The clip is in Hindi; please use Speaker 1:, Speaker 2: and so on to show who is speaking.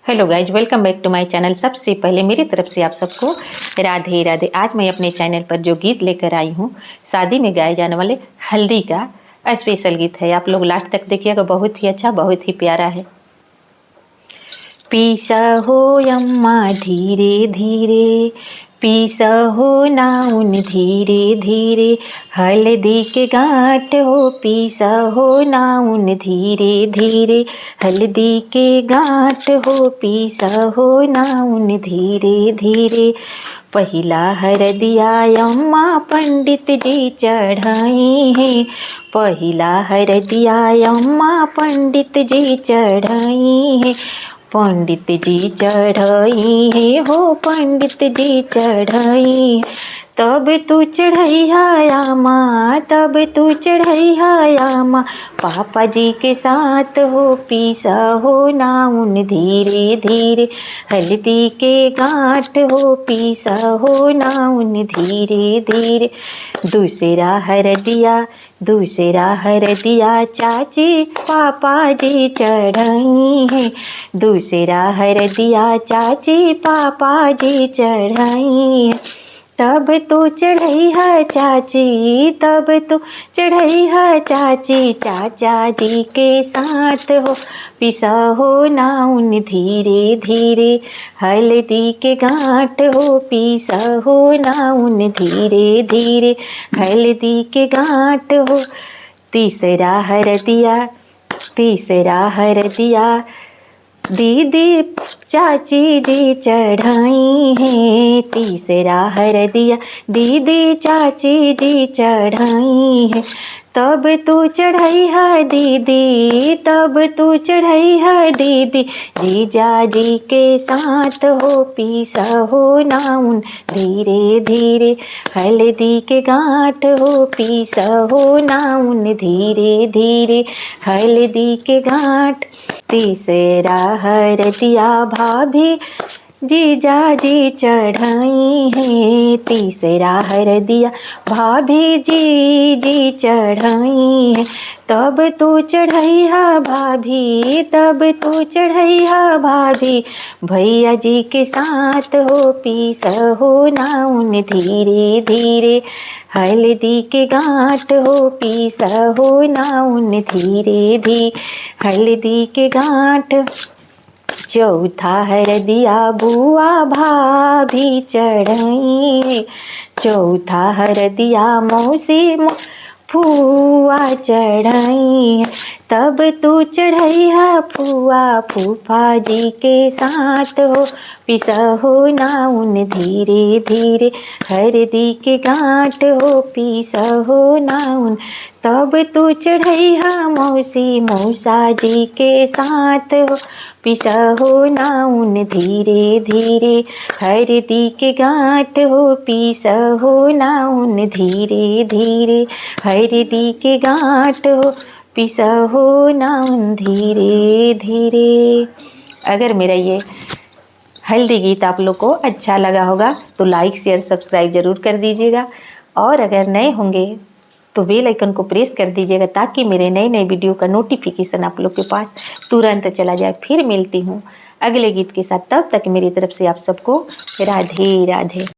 Speaker 1: Hello guys, welcome back to my channel. सबसे पहले मेरी तरफ से आप सबको राधे राधे। आज मैं अपने चैनल पर जो गीत लेकर आई हूँ, शादी में गाए जाने वाले हल्दी का स्पेशल गीत है। आप लोग लास्ट तक देखिएगा, बहुत ही अच्छा, बहुत ही प्यारा है। पीसा हो अम्मा धीरे धीरे, पीसा हो नाउन धीरे धीरे, हल्दी के गांठ हो पीसा हो नाउन धीरे धीरे, हल्दी के गांठ हो पीसा हो नाउन धीरे धीरे। पहिला हरदिया अम्मा पंडित जी चढ़ाई है, पहिला हरदिया अम्मा पंडित जी चढ़ाई है, पंडित जी चढ़ाई है हो पंडित जी चढ़ाई। तब तू चढ़ैया माँ, तब तू चढ़ैया माँ, पापा जी के साथ हो पीसा हो नाउन धीरे धीरे, हल्दी के गांठ हो पीसा हो नाउन धीरे धीरे। दूसरा हरदिया, दूसरा हरदिया चाची पापा जी चढ़ाई है, दूसरा हरदिया चाची पापा जी चढ़ाई है। तब तो चढ़ैया चाची, तब तो चढ़ैया चाची, चाचा जी के साथ हो पिसा हो नाउन धीरे धीरे, हल्दी के गांठ हो पीसा हो नाउन धीरे धीरे, हल्दी के गांठ हो। तीसरा हरदिया, तीसरा हरदिया दीदी चाची जी चढ़ाई है, तीसरा हरदिया दीदी चाची जी चढ़ाई है। तब तू चढ़ैया दीदी, तब तू चढ़ैया दीदी, जीजा जी के साथ हो पीसा हो नाउन धीरे धीरे, हल्दी के गांठ हो पीसा हो नाउन धीरे धीरे, हल्दी के गांठ। तीसरा हरदिया भाभी जीजा जी चढ़ाई है, तीसरा हरदिया भाभी जी चढ़ाई है। तब तू चढ़ैया भाभी, तब तू चढ़ैया भाभी, भैया जी के साथ हो पीसा हो नाउन धीरे धीरे, हल्दी के गांठ हो पीसा हो नाउन धीरे धीरे, हल्दी के गांठ। चौथा हरदिया बुआ भाभी चढ़ाई, चौथा हरदिया मौसी फुआ चढ़ाई। तब तू चढ़ैया फुआ फूफा जी के साथ हो पिसा हो नाउन धीरे धीरे, हल्दी के गांठ हो पीसा हो नाउन। तब तू चढ़ैया मौसी मौसा जी के साथ हो पिसा हो नाउन धीरे धीरे, हल्दी के गांठ हो पीसा हो नाउन धीरे धीरे, हल्दी के गांठ हो पिसा हो नाउन धीरे धीरे। अगर मेरा ये हल्दी गीत आप लोग को अच्छा लगा होगा तो लाइक शेयर सब्सक्राइब ज़रूर कर दीजिएगा, और अगर नए होंगे तो बेल आइकन को प्रेस कर दीजिएगा ताकि मेरे नए नए वीडियो का नोटिफिकेशन आप लोग के पास तुरंत चला जाए। फिर मिलती हूँ अगले गीत के साथ, तब तक मेरी तरफ से आप सबको राधे राधे।